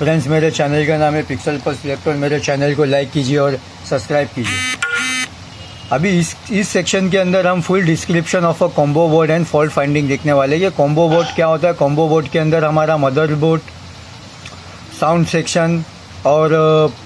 Friends, मेरे channel का नाम है पिक्सल पल्स इलेक्ट्रॉन। मेरे चैनल को लाइक कीजिए और सब्सक्राइब कीजिए। अभी इस सेक्शन के अंदर हम full description of a combo board and fault finding देखने वाले हैं। ये कॉम्बो बोर्ड क्या होता है? कॉम्बो बोर्ड के अंदर हमारा मदरबोर्ड, साउंड सेक्शन और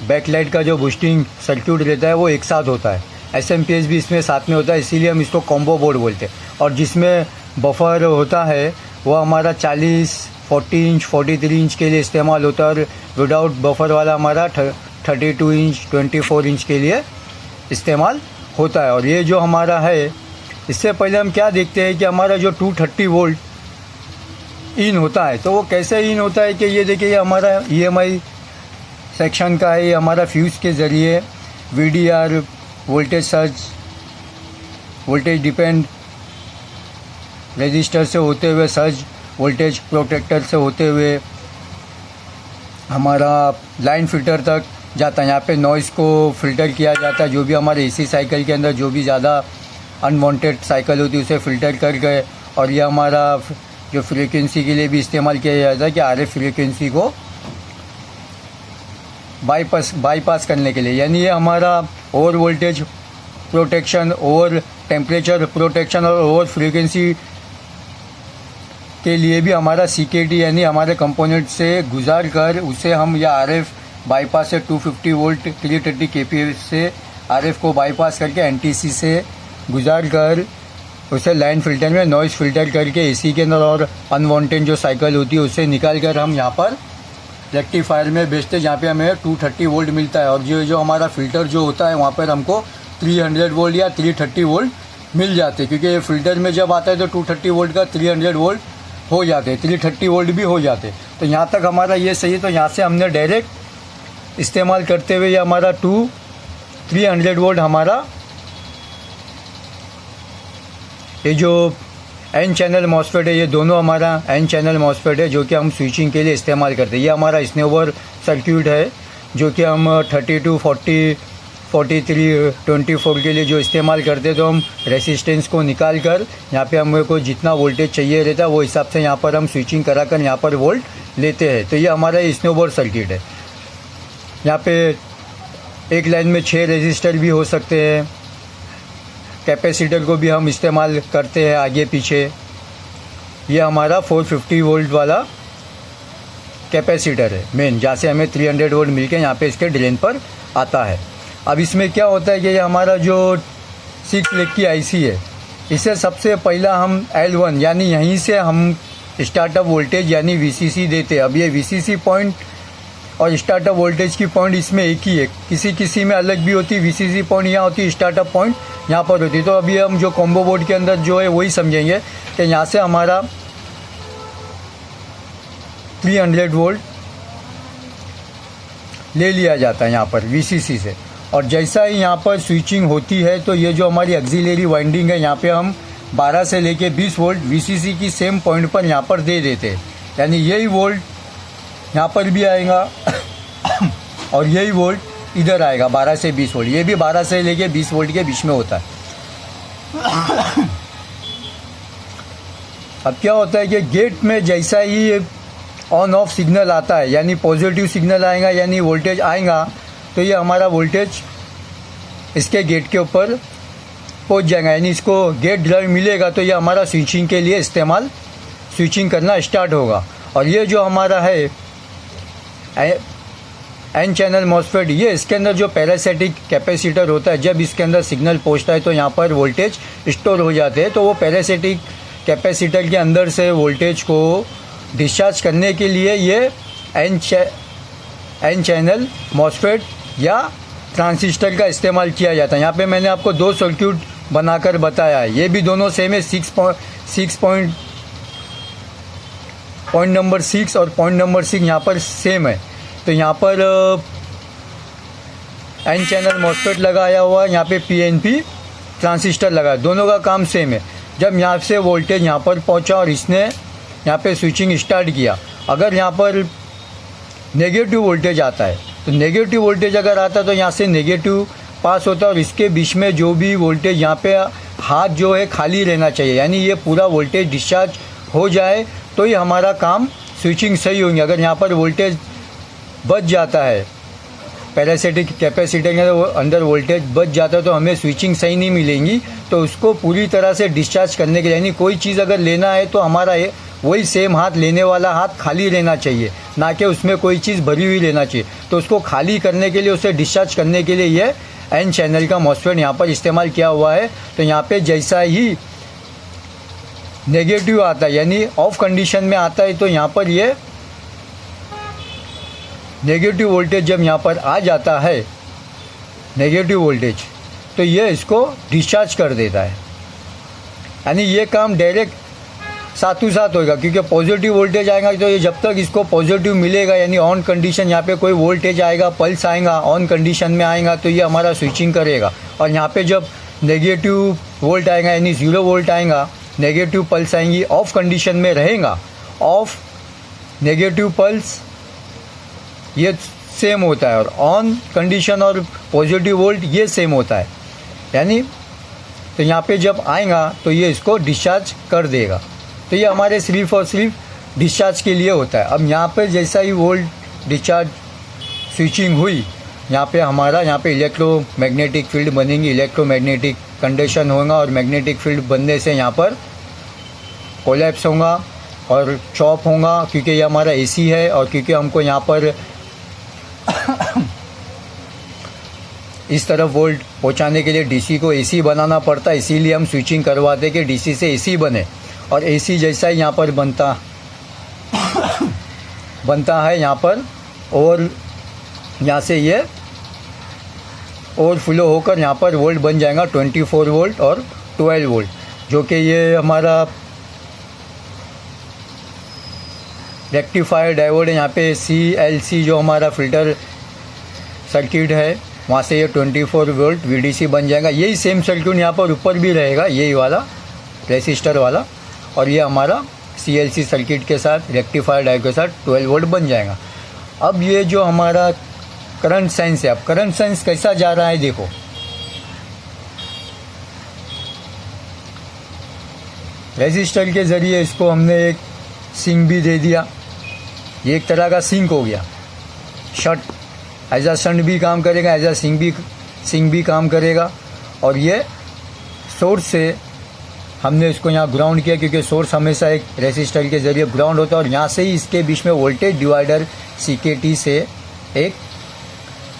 बैकलाइट का जो बूस्टिंग सर्क्यूट रहता है वो एक साथ होता है। SMPS भी इसमें साथ में होता है, इसीलिए हम इसको कॉम्बो बोर्ड बोलते हैं। और जिसमें बफर होता है वो हमारा 40, 40 इंच, 43 इंच के लिए इस्तेमाल होता है, और विदाउट बफर वाला हमारा 32 इंच, 24 इंच के लिए इस्तेमाल होता है। और ये जो हमारा है, इससे पहले हम क्या देखते हैं कि हमारा जो 230 वोल्ट इन होता है तो वो कैसे इन होता है कि ये देखिए, ये हमारा EMI सेक्शन का है। ये हमारा फ्यूज़ के ज़रिए VDR, voltage surge, voltage depend register से होते हुए सर्ज वोल्टेज प्रोटेक्टर से होते हुए हमारा लाइन फिल्टर तक जाता है। यहाँ पे नॉइज़ को फ़िल्टर किया जाता है। जो भी हमारे AC साइकिल के अंदर जो भी ज़्यादा अनवांटेड साइकिल होती है उसे फ़िल्टर कर गए। और ये हमारा जो फ्रीक्वेंसी के लिए भी इस्तेमाल किया जाता है कि RF फ्रीक्वेंसी को बाईपास करने के लिए। यानी ये हमारा over voltage protection, over temperature protection और ओवर फ्रीक्वेंसी के लिए भी हमारा CKT यानी हमारे कंपोनेंट से गुजार कर उसे हम या RF बाईपास से 250 वोल्ट 330 kPa से RF को बाईपास करके NTC से गुजार कर उसे लाइन फिल्टर में नॉइज़ फिल्टर करके AC के अंदर और अनवांटेड जो साइकिल होती है उसे निकाल कर हम यहाँ पर रेक्टिफायर में बेचते, जहाँ पे हमें 230 वोल्ट मिलता है। और जो हमारा फ़िल्टर जो होता है वहाँ पर हमको 300 वोल्ट या 330 वोल्ट मिल जाते हैं, क्योंकि ये फ़िल्टर में जब आता है तो 230 वोल्ट का 300 वोल्ट हो जाते, 330 वोल्ट भी हो जाते। तो यहाँ तक हमारा ये सही है। तो यहाँ से हमने डायरेक्ट इस्तेमाल करते हुए ये हमारा 300 वोल्ट हमारा ये जो N चैनल मॉसफेट है, ये दोनों हमारा N चैनल मॉसफेट है जो कि हम स्विचिंग के लिए इस्तेमाल करते हैं। ये हमारा स्नोवर सर्क्यूट है जो कि हम 32, 40, 43, 24 के लिए जो इस्तेमाल करते हैं। तो हम रेसिस्टेंस को निकाल कर यहाँ पे हमें को जितना वोल्टेज चाहिए रहता है वो हिसाब से यहाँ पर हम स्विचिंग करा कर यहाँ पर वोल्ट लेते हैं। तो ये हमारा स्नोवर सर्किट है। यहाँ पे एक लाइन में 6 रेजिस्टर भी हो सकते हैं। कैपेसिटर को भी हम इस्तेमाल करते हैं आगे पीछे। ये हमारा 450 वोल्ट वाला कैपेसिटर है मेन, जहाँ से हमें 300 वोल्ट मिलके यहाँ पे इसके ड्रेन पर आता है। अब इसमें क्या होता है कि ये हमारा जो 6 लेग की IC है, इसे सबसे पहला हम L1 यानी यहीं से हम स्टार्टअप वोल्टेज यानी VCC देते हैं। अब ये VCC पॉइंट और स्टार्टअप वोल्टेज की पॉइंट इसमें एक ही है, किसी में अलग भी होती है। VCC पॉइंट यहाँ होती है, स्टार्टअप पॉइंट यहाँ पर होती है। तो अभी हम जो कॉम्बो बोर्ड के अंदर जो है वही समझेंगे कि यहाँ से हमारा 300 वोल्ट ले लिया जाता है यहाँ पर VCC से। और जैसा ही यहाँ पर स्विचिंग होती है तो ये जो हमारी ऑक्सिलरी वाइंडिंग है, यहाँ पे हम 12 से लेके 20 वोल्ट VCC की सेम पॉइंट पर यहाँ पर दे देते हैं। यानी यही वोल्ट यहाँ पर भी आएगा और यही वोल्ट इधर आएगा 12 से 20 वोल्ट। ये भी 12 से लेके 20 वोल्ट के बीच में होता है। अब क्या होता है कि गेट में जैसा ही ऑन ऑफ सिग्नल आता है, यानी पॉजिटिव सिग्नल आएगा यानी वोल्टेज आएगा, तो ये हमारा वोल्टेज इसके गेट के ऊपर पहुंच जाएगा। यानी इसको गेट ड्राइव मिलेगा तो ये हमारा स्विचिंग के लिए स्विचिंग करना स्टार्ट होगा। और ये जो हमारा है N चैनल मॉसफेट, ये इसके अंदर जो पैरासिटिक कैपेसिटर होता है, जब इसके अंदर सिग्नल पहुंचता है तो यहाँ पर वोल्टेज स्टोर हो जाते हैं। तो वो पैरासिटिक कैपेसिटर के अंदर से वोल्टेज को डिस्चार्ज करने के लिए ये N चैनल मॉसफेट या ट्रांजिस्टर का इस्तेमाल किया जाता है। यहाँ पे मैंने आपको 2 सर्क्यूट बनाकर बताया है। ये भी दोनों सेम है। पॉइंट नंबर 6 और पॉइंट नंबर 6 यहाँ पर सेम है। तो यहाँ पर N चैनल मॉसफेट लगाया हुआ है, यहाँ पे PNP ट्रांजिस्टर लगा है। दोनों का काम सेम है। जब यहाँ से वोल्टेज यहाँ पर पहुँचा और इसने यहाँ पे स्विचिंग स्टार्ट किया, अगर यहाँ पर नेगेटिव वोल्टेज आता है तो नेगेटिव वोल्टेज अगर आता है तो यहाँ से नेगेटिव पास होता है और इसके बीच में जो भी वोल्टेज यहाँ पे हाथ जो है खाली रहना चाहिए। यानी ये पूरा वोल्टेज डिस्चार्ज हो जाए तो ही हमारा काम स्विचिंग सही होंगे। अगर यहाँ पर वोल्टेज बच जाता है, पैरासिटिक कैपेसिटर के अंदर वोल्टेज बच जाता है, तो हमें स्विचिंग सही नहीं मिलेंगी। तो उसको पूरी तरह से डिस्चार्ज करने के लिए, यानी कोई चीज़ अगर लेना है तो हमारा वही सेम हाथ, लेने वाला हाथ खाली रहना चाहिए, ना कि उसमें कोई चीज़ भरी हुई लेना चाहिए। तो उसको खाली करने के लिए, उसे डिस्चार्ज करने के लिए ये एन चैनल का मॉसफेट यहाँ पर इस्तेमाल किया हुआ है। तो यहाँ पे जैसा ही नेगेटिव आता है, यानी ऑफ कंडीशन में आता है, तो यहाँ पर ये नेगेटिव वोल्टेज जब यहाँ पर आ जाता है, नेगेटिव वोल्टेज, तो ये इसको डिस्चार्ज कर देता है। यानी ये काम डायरेक्ट साथों साथ होगा, क्योंकि पॉजिटिव वोल्टेज आएगा तो ये जब तक इसको पॉजिटिव मिलेगा, यानी ऑन कंडीशन, यहाँ पे कोई वोल्टेज आएगा, पल्स आएगा, ऑन कंडीशन में आएगा, तो ये हमारा स्विचिंग करेगा। और यहाँ पे जब नेगेटिव वोल्ट आएगा, यानी 0 वोल्ट आएगा, नेगेटिव पल्स आएंगी, ऑफ कंडीशन में रहेगा, ऑफ नेगेटिव पल्स ये सेम होता है, और ऑन कंडीशन और पॉजिटिव वोल्ट ये सेम होता है। यानी तो यहाँ पे जब आएगा तो ये इसको डिस्चार्ज कर देगा। तो ये हमारे सिर्फ और सिर्फ डिस्चार्ज के लिए होता है। अब यहाँ पे जैसा ही वोल्ट डिस्चार्ज स्विचिंग हुई, यहाँ पे हमारा यहाँ पे इलेक्ट्रोमैग्नेटिक फील्ड बनेंगी, इलेक्ट्रोमैग्नेटिक कंडीशन होगा, और मैग्नेटिक फील्ड बनने से यहाँ पर कोलैप्स होगा और चॉप होगा, क्योंकि ये हमारा एसी है, और क्योंकि हमको यहाँ पर इस तरफ वोल्ट पहुँचाने के लिए डीसी को एसी बनाना पड़ता है, इसीलिए हम स्विचिंग करवाते कि डीसी से एसी बने। और एसी जैसा ही यहाँ पर बनता है यहाँ पर, और यहाँ से ये ओवरफ्लो होकर यहाँ पर वोल्ट बन जाएगा 24 वोल्ट और 12 वोल्ट, जो कि ये हमारा रेक्टिफायर डायोड है। यहाँ पे CLC जो हमारा फिल्टर सर्किट है, वहाँ से ये 24 वोल्ट VDC बन जाएगा। यही सेम सर्किट यहाँ पर ऊपर भी रहेगा, यही वाला रेसिस्टर वाला, और ये हमारा CLC सर्किट के साथ, रेक्टिफायर डायोड के साथ 12 वोल्ट बन जाएगा। अब ये जो हमारा करंट सेंस है, अब करंट सेंस कैसा जा रहा है देखो, रेजिस्टर के ज़रिए इसको हमने एक सिंक भी दे दिया, ये एक तरह का सिंक हो गया। शट एज आ शंट भी काम करेगा, एज आ सिंक भी काम करेगा। और ये सोर्स से हमने इसको यहाँ ग्राउंड किया, क्योंकि सोर्स हमेशा एक रेसिस्टर के ज़रिए ग्राउंड होता है, और यहाँ से ही इसके बीच में वोल्टेज डिवाइडर CKT से एक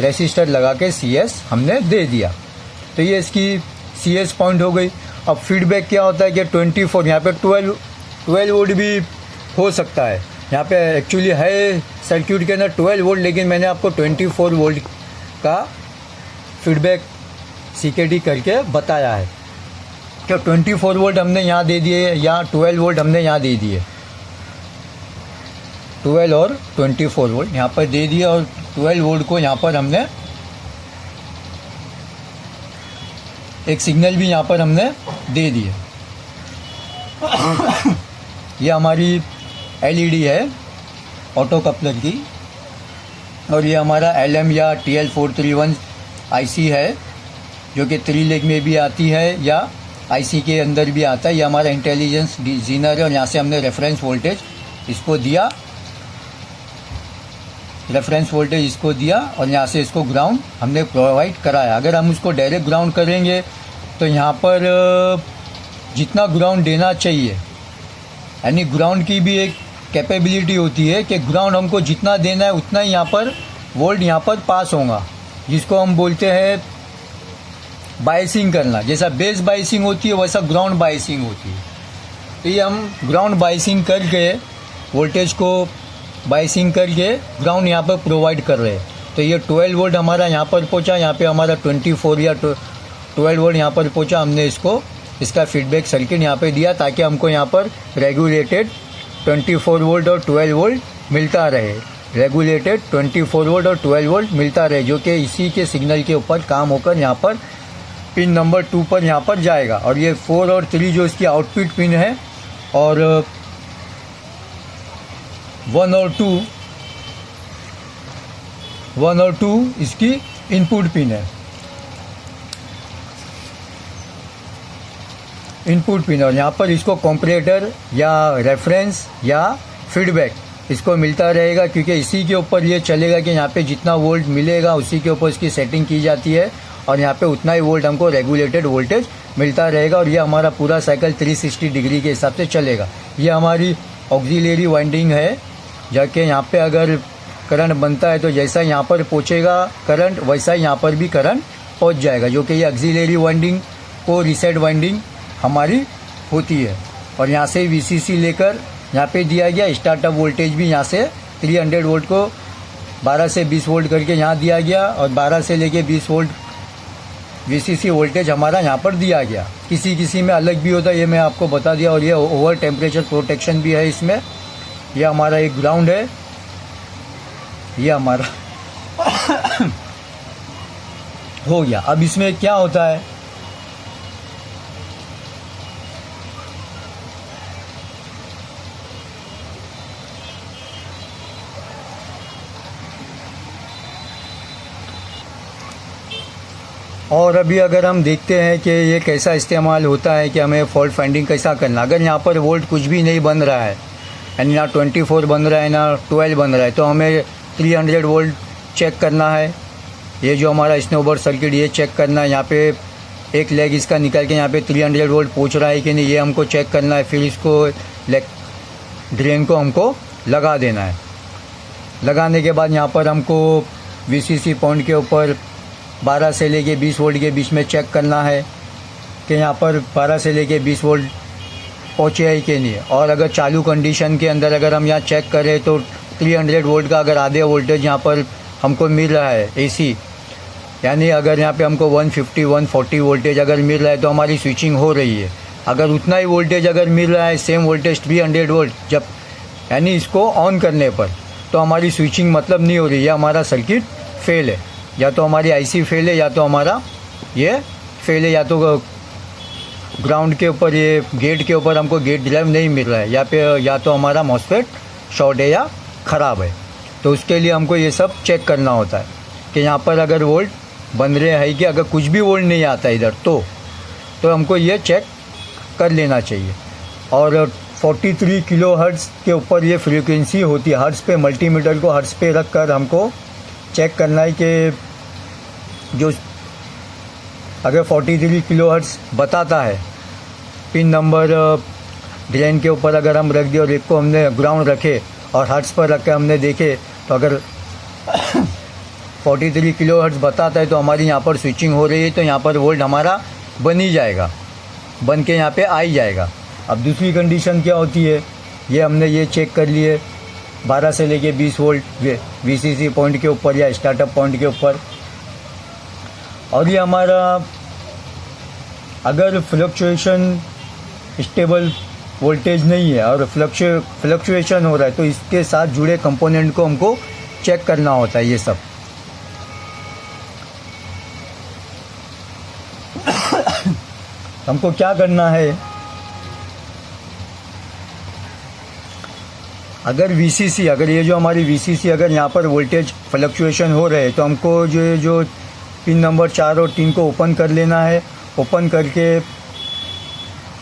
रेसिस्टर लगा के CS हमने दे दिया। तो ये इसकी CS पॉइंट हो गई। अब फीडबैक क्या होता है कि 24, यहाँ पे 12 वोल्ट भी हो सकता है। यहाँ पे एक्चुअली है सर्किट के अंदर 12 वोल्ट, लेकिन मैंने आपको 24 वोल्ट का फीडबैक CKT करके बताया है कि 24 वोल्ट हमने यहाँ दे दिए, यहाँ 12 वोल्ट हमने यहाँ दे दिए, 12 और 24 वोल्ट यहाँ पर दे दिए, और 12 वोल्ट को यहाँ पर हमने एक सिग्नल भी यहाँ पर हमने दे दिए। ये हमारी LED है ऑटो कपलर की, और ये हमारा LM या TL431 IC है, जो कि 3 लेग में भी आती है या IC के अंदर भी आता है। ये हमारा इंटेलिजेंस डिज़ाइनर है, और यहाँ से हमने रेफरेंस वोल्टेज इसको दिया, और यहाँ से इसको ग्राउंड हमने प्रोवाइड कराया। अगर हम उसको डायरेक्ट ग्राउंड करेंगे तो यहाँ पर जितना ग्राउंड देना चाहिए, यानी ग्राउंड की भी एक कैपेबिलिटी होती है कि ग्राउंड हमको जितना देना है उतना ही यहाँ पर वोल्ट यहाँ पर पास होगा, जिसको हम बोलते हैं बाइसिंग करना। जैसा बेस बाइसिंग होती है वैसा ग्राउंड बाइसिंग होती है। तो ये हम ग्राउंड बाइसिंग करके, वोल्टेज को बाइसिंग करके ग्राउंड यहाँ पर प्रोवाइड कर रहे हैं। तो ये 12 वोल्ट हमारा यहाँ पर पहुँचा, यहाँ पे हमारा 24 या 12 वोल्ट यहाँ पर पहुँचा। हमने इसको इसका फीडबैक सर्किट यहाँ पे दिया, ताकि हमको यहाँ पर रेगुलेटेड 24 वोल्ट और 12 वोल्ट मिलता रहे, रेगुलेटेड 24 वोल्ट और 12 वोल्ट मिलता रहे, जो कि इसी के सिग्नल के ऊपर काम होकर यहाँ पर पिन नंबर 2 पर यहाँ पर जाएगा। और ये 4 और 3 जो इसकी आउटपुट पिन है, और 1 और 2 इसकी इनपुट पिन है, इनपुट पिन। और यहाँ पर इसको कंपैरेटर या रेफरेंस या फीडबैक इसको मिलता रहेगा, क्योंकि इसी के ऊपर ये चलेगा कि यहाँ पे जितना वोल्ट मिलेगा उसी के ऊपर इसकी सेटिंग की जाती है और यहाँ पे उतना ही वोल्ट हमको रेगुलेटेड वोल्टेज मिलता रहेगा और ये हमारा पूरा साइकिल 360 डिग्री के हिसाब से चलेगा। ये हमारी ऑक्सिलरी वाइंडिंग है, जाके यहाँ पे अगर करंट बनता है तो जैसा यहाँ पर पहुँचेगा करंट वैसा यहाँ पर भी करंट पहुँच जाएगा, जो कि ये ऑक्सिलरी वाइंडिंग को रीसेट वाइंडिंग हमारी होती है। और यहाँ से VCC लेकर यहाँ पे दिया गया, स्टार्टअप वोल्टेज भी यहाँ से 300 वोल्ट को 12 से 20 वोल्ट करके यहाँ दिया गया और 12 से लेके 20 वोल्ट VCC वोल्टेज हमारा यहाँ पर दिया गया। किसी किसी में अलग भी होता है, ये मैं आपको बता दिया। और ये ओवर टेम्परेचर प्रोटेक्शन भी है इसमें। ये हमारा एक ग्राउंड है, ये हमारा हो गया। अब इसमें क्या होता है, और अभी अगर हम देखते हैं कि ये कैसा इस्तेमाल होता है कि हमें फॉल्ट फाइंडिंग कैसा करना। अगर यहाँ पर वोल्ट कुछ भी नहीं बन रहा है, यानी ना 24 बन रहा है ना 12 बन रहा है, तो हमें 300 वोल्ट चेक करना है। ये जो हमारा स्नोबॉर्ड सर्किट ये चेक करना है। यहाँ पे एक लेग इसका निकाल के यहाँ पे 300 वोल्ट पहुँच रहा है कि नहीं, ये हमको चेक करना है। फिर इसको ड्रेन को हमको लगा देना है। लगाने के बाद यहाँ पर हमको VCC पॉइंट के ऊपर 12 से लेके 20 वोल्ट के बीच में चेक करना है कि यहाँ पर 12 से लेके 20 वोल्ट पहुँचे है कि नहीं। और अगर चालू कंडीशन के अंदर अगर हम यहाँ चेक करें तो 300 वोल्ट का अगर आधे वोल्टेज यहाँ पर हमको मिल रहा है AC, यानी अगर यहाँ पे हमको 150 140 वोल्टेज अगर मिल रहा है तो हमारी स्विचिंग हो रही है। अगर उतना ही वोल्टेज अगर मिल रहा है, सेम वोल्टेज 300 वोल्ट जब, यानी इसको ऑन करने पर, तो हमारी स्विचिंग मतलब नहीं हो रही है, हमारा सर्किट फेल है। या तो हमारी IC फेल है, या तो हमारा ये फेल है, या तो ग्राउंड के ऊपर ये गेट के ऊपर हमको गेट ड्राइव नहीं मिल रहा है, या तो हमारा मॉसफेट शॉर्ट है या ख़राब है। तो उसके लिए हमको ये सब चेक करना होता है कि यहाँ पर अगर वोल्ट बन रहे हैं कि अगर कुछ भी वोल्ट नहीं आता इधर तो हमको ये चेक कर लेना चाहिए। और 43 किलो हर्ट्ज़ के ऊपर ये फ्रीक्वेंसी होती है। हर्ट्ज़ पे मल्टीमीटर को हर्ट्ज़ पे रख कर हमको चेक करना है कि जो अगर 43 किलो हर्ट्ज़ बताता है, पिन नंबर ड्रेन के ऊपर अगर हम रख दिए और एक को हमने ग्राउंड रखे और हर्ट्ज़ पर रख के हमने देखे तो अगर 43 किलो हर्ट्ज़ बताता है तो हमारी यहाँ पर स्विचिंग हो रही है, तो यहाँ पर वोल्ट हमारा बन ही जाएगा, बन के यहाँ पे आ ही जाएगा। अब दूसरी कंडीशन क्या होती है, ये हमने ये चेक कर लिए 12 से लेके 20 वोल्ट VCC पॉइंट के ऊपर या स्टार्टअप पॉइंट के ऊपर। और ये हमारा अगर फ्लक्चुएशन स्टेबल वोल्टेज नहीं है और फ्लक्चुएशन हो रहा है तो इसके साथ जुड़े कंपोनेंट को हमको चेक करना होता है। ये सब हमको क्या करना है, अगर VCC अगर ये जो हमारी VCC अगर यहाँ पर वोल्टेज फ्लक्चुएशन हो रहे हैं तो हमको जो पिन नंबर 4 और 3 को ओपन कर लेना है। ओपन करके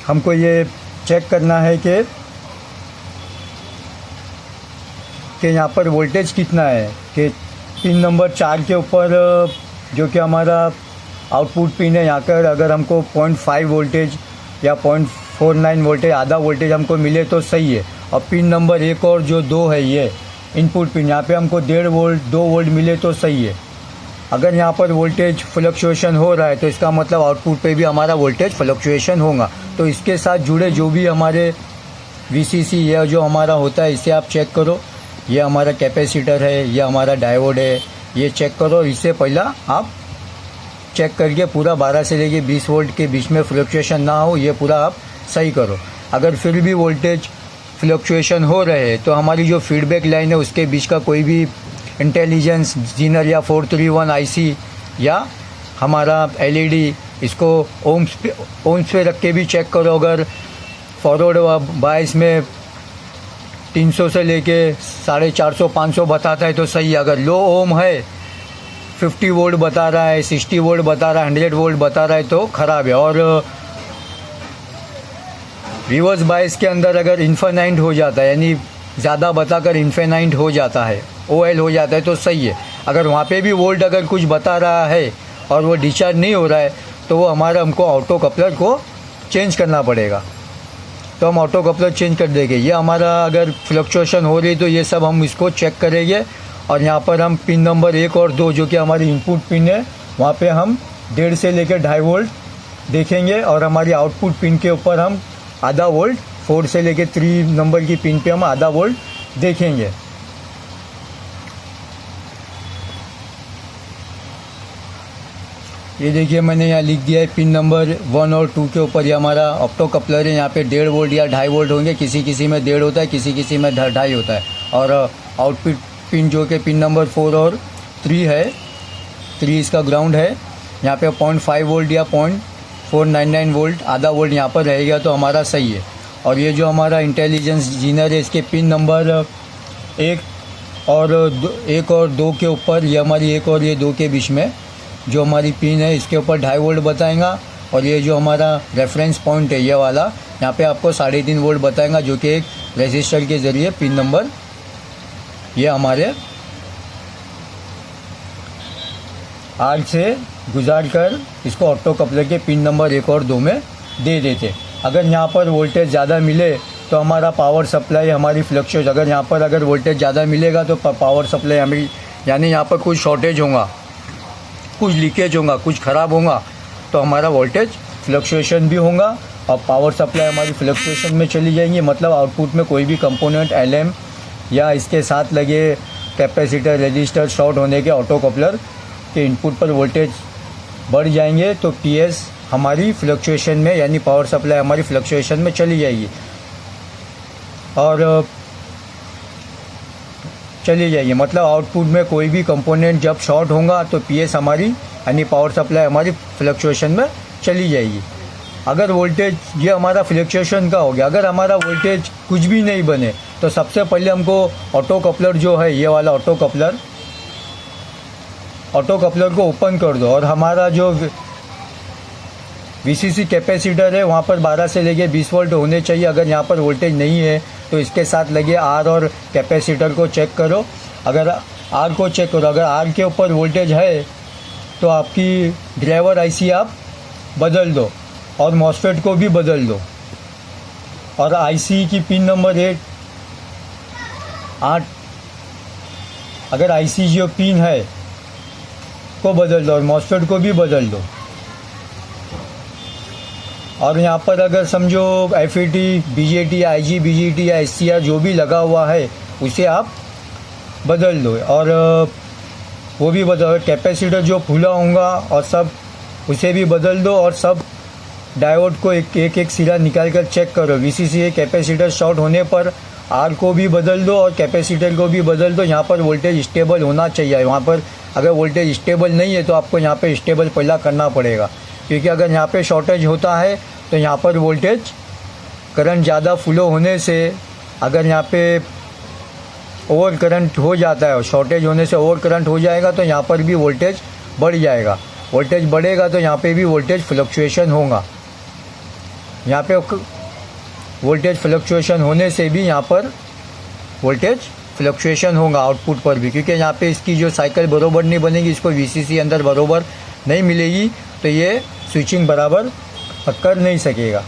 हमको ये चेक करना है कि यहाँ पर वोल्टेज कितना है, कि पिन नंबर 4 के ऊपर जो कि हमारा आउटपुट पिन है, यहाँ पर अगर हमको 0.5 वोल्टेज या 0.49 वोल्टेज आधा वोल्टेज हमको मिले तो सही है। और पिन नंबर 1 और जो 2 है ये इनपुट पिन, यहाँ पे हमको 1.5 वोल्ट 2 वोल्ट मिले तो सही है। अगर यहाँ पर वोल्टेज फ्लक्चुएशन हो रहा है तो इसका मतलब आउटपुट पे भी हमारा वोल्टेज फ्लक्चुएशन होगा। तो इसके साथ जुड़े जो भी हमारे VCC या जो हमारा होता है इसे आप चेक करो। ये हमारा कैपेसिटर है, ये हमारा डायोड है, ये चेक करो। इससे पहला आप चेक करके पूरा 12 से लेके 20 वोल्ट के बीच में फ्लक्चुएशन ना हो, ये पूरा आप सही करो। अगर फिर भी वोल्टेज फ्लक्चुएशन हो रहे हैं तो हमारी जो फीडबैक लाइन है उसके बीच का कोई भी इंटेलिजेंस जीनर या 431 IC या हमारा LED, इसको ओम्स पे रख के भी चेक करो। अगर फॉरवर्ड बायस में 300 से लेके 450 500 बताता है तो सही है। अगर लो ओम है 50 वोल्ट बता रहा है, 60 वोल्ट बता रहा है, 100 वोल्ट बता रहा है तो ख़राब है। और रिवर्स बायस के अंदर अगर इन्फाइनाइट हो जाता है, यानी ज़्यादा बताकर इन्फिनाइट हो जाता है, OL हो जाता है तो सही है। अगर वहाँ पे भी वोल्ट अगर कुछ बता रहा है और वो डिस्चार्ज नहीं हो रहा है तो वो हमारा हमको ऑटो कपलर को चेंज करना पड़ेगा, तो हम ऑटो कपलर चेंज कर देंगे। ये हमारा अगर फ्लक्चुएशन हो रही तो ये सब हम इसको चेक करेंगे। और यहाँ पर हम पिन नंबर 1 और 2 जो कि हमारी इनपुट पिन है वहाँ पे हम 1.5 से लेकर 2.5 वोल्ट देखेंगे, और हमारी आउटपुट पिन के ऊपर हम आधा वोल्ट 4 से लेकर 3 नंबर की पिन पे हम आधा वोल्ट देखेंगे। ये देखिए मैंने यहाँ लिख दिया है पिन नंबर 1 और 2 के ऊपर ये हमारा ऑप्टो कपलर है। यहाँ पे 1.5 वोल्ट या 2.5 वोल्ट होंगे, किसी किसी में 1.5 होता है, किसी किसी में 2.5 होता है। और आउटपुट पिन जो कि पिन नंबर 4 और 3 है, 3 इसका ग्राउंड है, यहाँ पे 0.5 वोल्ट या 0.499 वोल्ट आधा वोल्ट यहाँ पर रहेगा तो हमारा सही है। और ये जो हमारा इंटेलिजेंस जीनर है इसके पिन नंबर 1 और 2 के ऊपर ये हमारी 1 और ये 2 के बीच में जो हमारी पिन है इसके ऊपर 2.5 वोल्ट बताएगा। और ये जो हमारा रेफरेंस पॉइंट है ये वाला यहाँ पे आपको 3.5 वोल्ट बताएगा, जो कि एक रेजिस्टर के ज़रिए पिन नंबर ये हमारे आर से गुजार कर इसको ऑटो कपलर के पिन नंबर 1 और 2 में दे देते। अगर यहाँ पर वोल्टेज ज़्यादा मिले तो हमारा पावर सप्लाई हमारी फ्लक्चुएट, अगर वोल्टेज ज़्यादा मिलेगा तो पावर सप्लाई हमें, यानी यहाँ पर कुछ शॉर्टेज होगा, कुछ लीकेज होगा, कुछ ख़राब होगा तो हमारा वोल्टेज फ्लक्चुएशन भी होगा और पावर सप्लाई हमारी फ्लक्चुएशन में चली जाएंगी। मतलब आउटपुट में कोई भी कंपोनेंट LM या इसके साथ लगे कैपेसिटर रजिस्टर शॉर्ट होने के ऑटो कपलर के इनपुट पर वोल्टेज बढ़ जाएंगे तो PS हमारी फ्लक्चुएशन में, यानी पावर सप्लाई हमारी फ्लक्चुएशन में चली जाएगी और चली जाएगी। मतलब आउटपुट में कोई भी कंपोनेंट जब शॉर्ट होगा तो PS हमारी यानी पावर सप्लाई हमारी फ्लक्चुएशन में चली जाएगी। अगर वोल्टेज ये हमारा फ्लक्चुएशन का हो गया, अगर हमारा वोल्टेज कुछ भी नहीं बने तो सबसे पहले हमको ऑटो कपलर जो है ये वाला ऑटो कपलर को ओपन कर दो और हमारा जो VCC कैपेसिटर है वहाँ पर 12 से लेके 20 वोल्ट होने चाहिए। अगर यहाँ पर वोल्टेज नहीं है तो इसके साथ लगे R और कैपेसिटर को चेक करो। अगर R को चेक करो, अगर R के ऊपर वोल्टेज है तो आपकी ड्राइवर IC आप बदल दो और मॉसफेट को भी बदल दो। और IC की पिन नंबर 8 अगर IC जो पिन है को बदल दो और मॉसफेट को भी बदल दो। और यहाँ पर अगर समझो FET, BJT, IGBT या SCR जो भी लगा हुआ है उसे आप बदल दो और वो भी बदल, कैपेसिटर जो खुला होगा और सब उसे भी बदल दो और सब डायोड को एक सिरा निकाल कर चेक करो। VCC कैपेसिटर शॉर्ट होने पर R को भी बदल दो और कैपेसिटर को भी बदल दो। यहाँ पर वोल्टेज स्टेबल होना चाहिए। वहाँ पर अगर वोल्टेज स्टेबल नहीं है तो आपको यहाँ पे स्टेबल पहला करना पड़ेगा, क्योंकि अगर यहाँ पे शॉर्टेज होता है तो यहाँ पर वोल्टेज करंट ज़्यादा फ्लो होने से, अगर यहाँ पे ओवर करंट हो जाता है और शॉर्टेज होने से ओवर करंट हो जाएगा तो यहाँ पर भी वोल्टेज बढ़ जाएगा। वोल्टेज बढ़ेगा तो यहाँ पे भी वोल्टेज फ्लक्चुएशन होगा। यहाँ पे वोल्टेज फ्लक्चुएशन होने से भी यहाँ पर वोल्टेज फ्लक्चुएशन होगा आउटपुट पर भी, क्योंकि यहाँ पे इसकी जो साइकिल बराबर नहीं बनेगी, इसको VCC अंदर बराबर नहीं मिलेगी तो ये स्विचिंग बराबर कर नहीं सकेगा।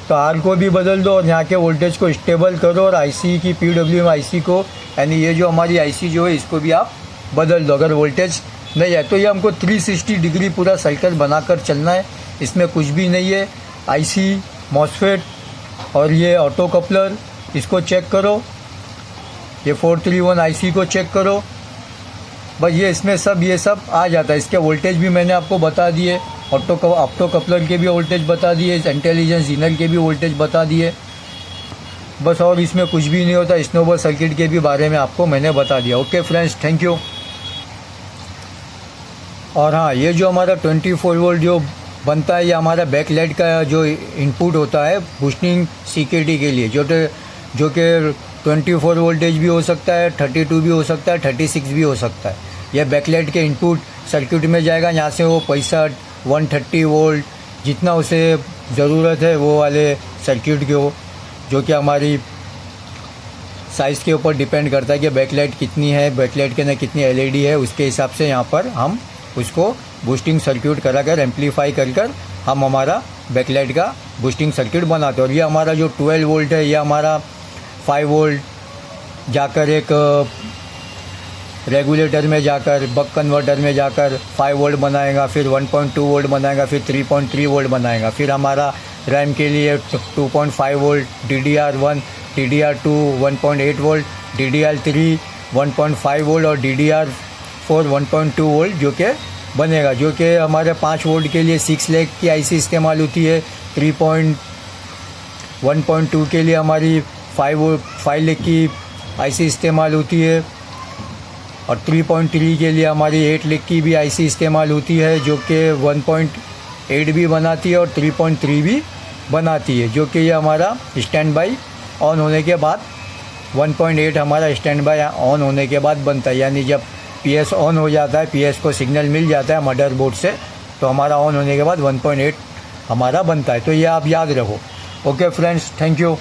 तो R को भी बदल दो और यहाँ के वोल्टेज को स्टेबल करो और IC की PWM IC को, यानी ये जो हमारी IC जो है इसको भी आप बदल दो। अगर वोल्टेज नहीं है तो ये हमको 360 डिग्री पूरा साइकिल बनाकर चलना है, इसमें कुछ भी नहीं है। IC, मॉसफेट और ये ऑटो कपलर इसको चेक करो, ये 431 IC को चेक करो, बस ये इसमें ये सब आ जाता है। इसके वोल्टेज भी मैंने आपको बता दिए, ऑटो कपलर के भी वोल्टेज बता दिए, इंटेलिजेंस जीनर के भी वोल्टेज बता दिए बस। और इसमें कुछ भी नहीं होता। स्नोबॉल सर्किट के भी बारे में आपको मैंने बता दिया। Okay friends, thank you. और हाँ, ये जो हमारा 24 वोल्ट जो बनता है ये हमारा बैकलाइट का जो इनपुट होता है बूस्टिंग CKT के लिए, जो कि 24 वोल्टेज भी हो सकता है, 32 भी हो सकता है, 36 भी हो सकता है। यह बैकलाइट के इनपुट सर्किट में जाएगा। यहाँ से वो 65, 130 वोल्ट जितना उसे ज़रूरत है वो वाले सर्किट को, जो कि हमारी साइज़ के ऊपर डिपेंड करता है कि बैकलाइट कितनी है, बैकलाइट के अंदर कितनी एलईडी है, उसके हिसाब से यहाँ पर हम उसको बूस्टिंग सर्किट कराकर एम्पलीफाई कर हम हमारा बैकलाइट का बूस्टिंग सर्किट बनाते हैं। और ये हमारा जो 12 वोल्ट है, ये हमारा 5 वोल्ट जाकर एक रेगुलेटर में जाकर बक कन्वर्टर में जाकर 5 वोल्ट बनाएगा, फिर 1.2 वोल्ट बनाएगा, फिर 3.3 वोल्ट बनाएगा। फिर हमारा रैम के लिए 2.5 volt, DDR1, DDR2 1.8 volt, DDR3 1.5 volt और DDR4 1.2 वोल्ट जो कि बनेगा, जो कि हमारे 5 वोल्ट के लिए 6 लेग की आईसी इस्तेमाल होती है, 1.2 के लिए हमारी 5 लेग की आईसी इस्तेमाल होती है और 3.3 के लिए हमारी 8 लेग की भी आईसी इस्तेमाल होती है, जो कि 1.8 भी बनाती है और 3.3 भी बनाती है, जो कि ये हमारा स्टैंड बाई ऑन होने के बाद 1.8 हमारा स्टैंड बाय ऑन होने के बाद बनता है। यानी जब PS ऑन हो जाता है, PS को सिग्नल मिल जाता है मदरबोर्ड से, तो हमारा ऑन होने के बाद 1.8 हमारा बनता है। तो ये आप याद रखो। Okay friends, thank you.